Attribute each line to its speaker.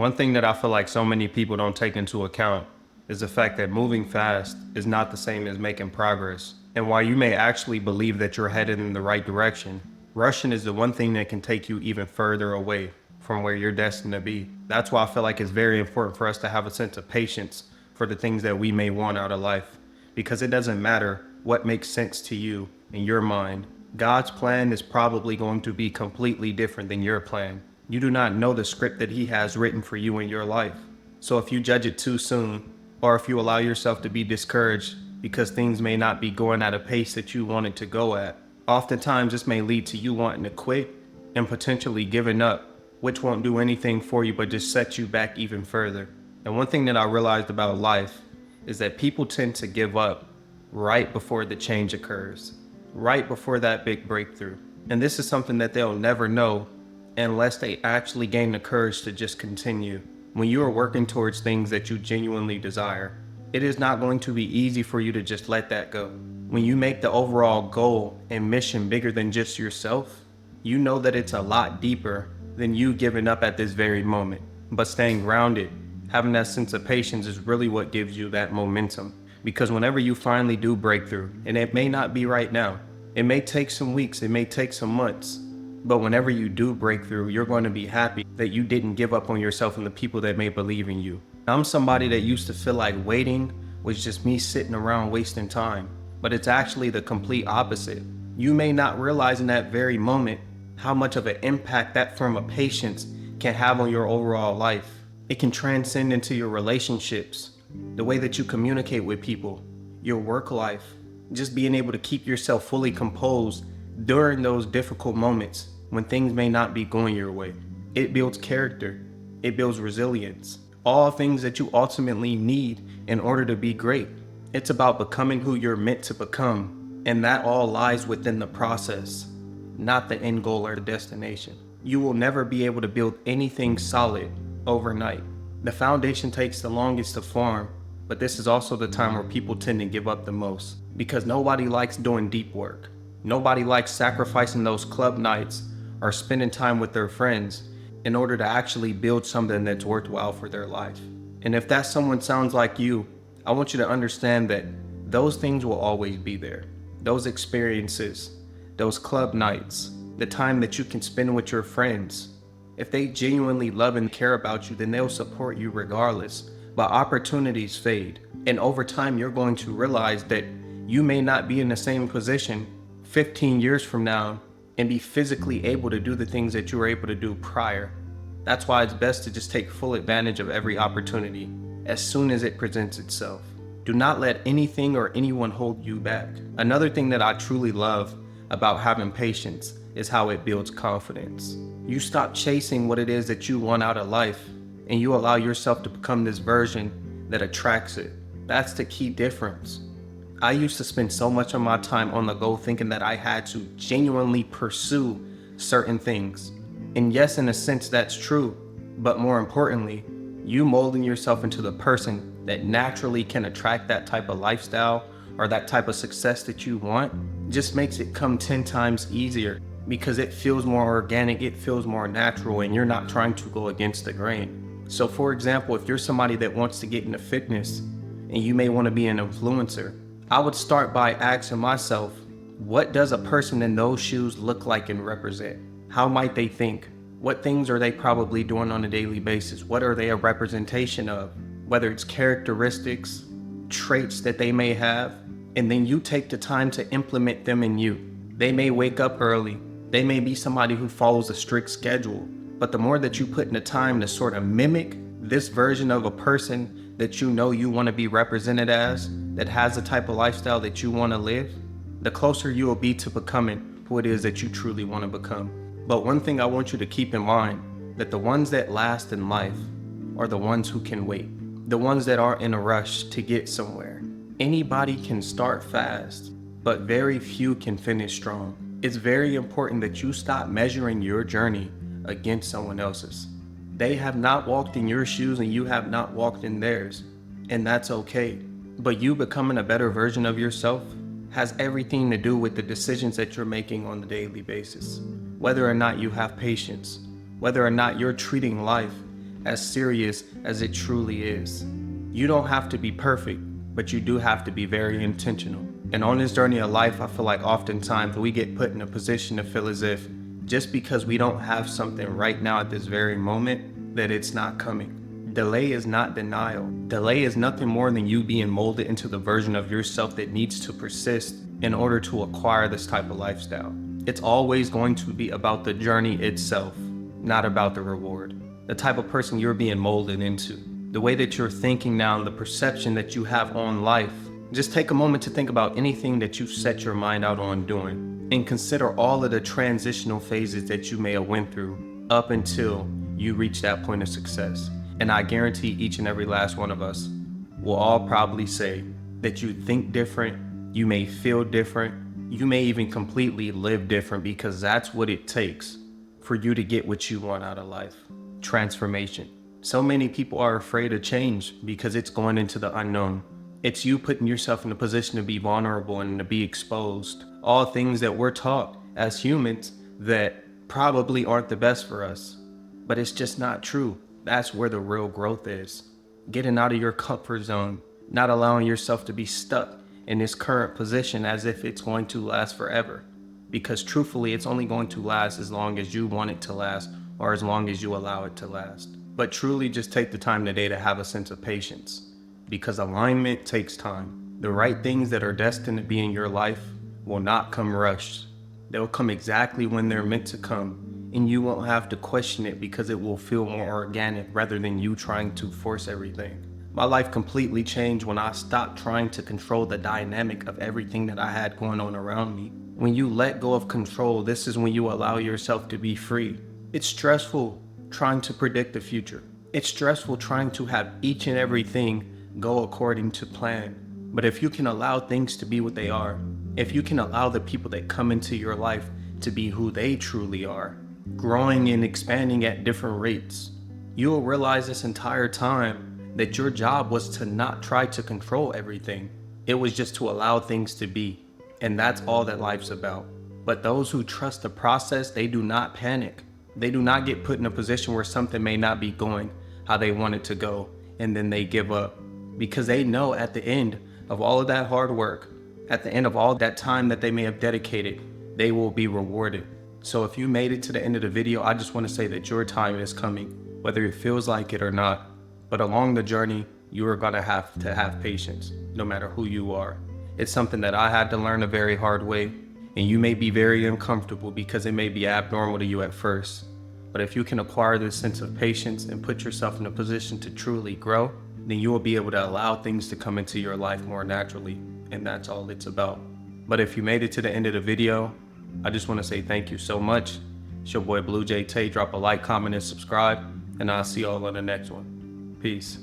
Speaker 1: One thing that I feel like so many people don't take into account is the fact that moving fast is not the same as making progress. And while you may actually believe that you're headed in the right direction, rushing is the one thing that can take you even further away from where you're destined to be. That's why I feel like it's very important for us to have a sense of patience for the things that we may want out of life, because it doesn't matter what makes sense to you in your mind. God's plan is probably going to be completely different than your plan. You do not know the script that He has written for you in your life. So if you judge it too soon, or if you allow yourself to be discouraged because things may not be going at a pace that you want it to go at, oftentimes this may lead to you wanting to quit and potentially giving up, which won't do anything for you but just set you back even further. And one thing that I realized about life is that people tend to give up right before the change occurs, right before that big breakthrough. And this is something that they'll never know unless they actually gain the courage to just continue. When you are working towards things that you genuinely desire, it is not going to be easy for you to just let that go. When you make the overall goal and mission bigger than just yourself, you know that it's a lot deeper than you giving up at this very moment. But staying grounded, having that sense of patience is really what gives you that momentum. Because whenever you finally do break through, and it may not be right now, it may take some weeks, it may take some months, but whenever you do break through, you're going to be happy that you didn't give up on yourself and the people that may believe in you. I'm somebody that used to feel like waiting was just me sitting around wasting time, but it's actually the complete opposite. You may not realize in that very moment how much of an impact that form of patience can have on your overall life. It can transcend into your relationships, the way that you communicate with people, your work life, just being able to keep yourself fully composed during those difficult moments when things may not be going your way. It builds character, it builds resilience, all things that you ultimately need in order to be great. It's about becoming who you're meant to become, and that all lies within the process, not the end goal or the destination. You will never be able to build anything solid overnight. The foundation takes the longest to form, but this is also the time where people tend to give up the most, because nobody likes doing deep work. Nobody likes sacrificing those club nights or spending time with their friends in order to actually build something that's worthwhile for their life. And if that someone sounds like you, I want you to understand that those things will always be there. Those experiences, those club nights, the time that you can spend with your friends. If they genuinely love and care about you, then they'll support you regardless. But opportunities fade. And over time, you're going to realize that you may not be in the same position 15 years from now and be physically able to do the things that you were able to do prior. That's why it's best to just take full advantage of every opportunity as soon as it presents itself. Do not let anything or anyone hold you back. Another thing that I truly love about having patience is how it builds confidence. You stop chasing what it is that you want out of life, and you allow yourself to become this version that attracts it. That's the key difference. I used to spend so much of my time on the go thinking that I had to genuinely pursue certain things. And yes, in a sense, that's true. But more importantly, you molding yourself into the person that naturally can attract that type of lifestyle or that type of success that you want just makes it come 10 times easier, because it feels more organic, it feels more natural, and you're not trying to go against the grain. So for example, if you're somebody that wants to get into fitness and you may want to be an influencer, I would start by asking myself, what does a person in those shoes look like and represent? How might they think? What things are they probably doing on a daily basis? What are they a representation of? Whether it's characteristics, traits that they may have, and then you take the time to implement them in you. They may wake up early. They may be somebody who follows a strict schedule, but the more that you put in the time to sort of mimic this version of a person that you know you want to be represented as, that has the type of lifestyle that you want to live, the closer you will be to becoming who it is that you truly want to become. But one thing I want you to keep in mind, that the ones that last in life are the ones who can wait, the ones that aren't in a rush to get somewhere. Anybody can start fast, but very few can finish strong. It's very important that you stop measuring your journey against someone else's. They have not walked in your shoes and you have not walked in theirs, and that's okay. But you becoming a better version of yourself has everything to do with the decisions that you're making on a daily basis. Whether or not you have patience, whether or not you're treating life as serious as it truly is. You don't have to be perfect, but you do have to be very intentional. And on this journey of life, I feel like oftentimes we get put in a position to feel as if just because we don't have something right now at this very moment, that it's not coming. Delay is not denial. Delay is nothing more than you being molded into the version of yourself that needs to persist in order to acquire this type of lifestyle. It's always going to be about the journey itself, not about the reward. The type of person you're being molded into, the way that you're thinking now, and the perception that you have on life. Just take a moment to think about anything that you've set your mind out on doing, and consider all of the transitional phases that you may have went through up until you reach that point of success. And I guarantee each and every last one of us will all probably say that you think different, you may feel different, you may even completely live different, because that's what it takes for you to get what you want out of life. Transformation. So many people are afraid of change because it's going into the unknown. It's you putting yourself in a position to be vulnerable and to be exposed. All things that we're taught as humans that probably aren't the best for us, but it's just not true. That's where the real growth is. Getting out of your comfort zone, not allowing yourself to be stuck in this current position as if it's going to last forever. Because truthfully, it's only going to last as long as you want it to last, or as long as you allow it to last. But truly just take the time today to have a sense of patience, because alignment takes time. The right things that are destined to be in your life will not come rushed. They'll come exactly when they're meant to come. And you won't have to question it, because it will feel more organic rather than you trying to force everything. My life completely changed when I stopped trying to control the dynamic of everything that I had going on around me. When you let go of control, this is when you allow yourself to be free. It's stressful trying to predict the future. It's stressful trying to have each and everything go according to plan. But if you can allow things to be what they are, if you can allow the people that come into your life to be who they truly are, growing and expanding at different rates, you will realize this entire time that your job was to not try to control everything. It was just to allow things to be. And that's all that life's about. But those who trust the process, they do not panic. They do not get put in a position where something may not be going how they want it to go, and then they give up. Because they know at the end of all of that hard work, at the end of all that time that they may have dedicated, they will be rewarded. So if you made it to the end of the video, I just want to say that your time is coming, whether it feels like it or not. But along the journey, you are going to have patience, no matter who you are. It's something that I had to learn a very hard way, and you may be very uncomfortable because it may be abnormal to you at first. But if you can acquire this sense of patience and put yourself in a position to truly grow, then you will be able to allow things to come into your life more naturally. And that's all it's about. But if you made it to the end of the video, I just want to say thank you so much. It's your boy Blue Jay Tay. Drop a like, comment, and subscribe, and I'll see y'all on the next one. Peace.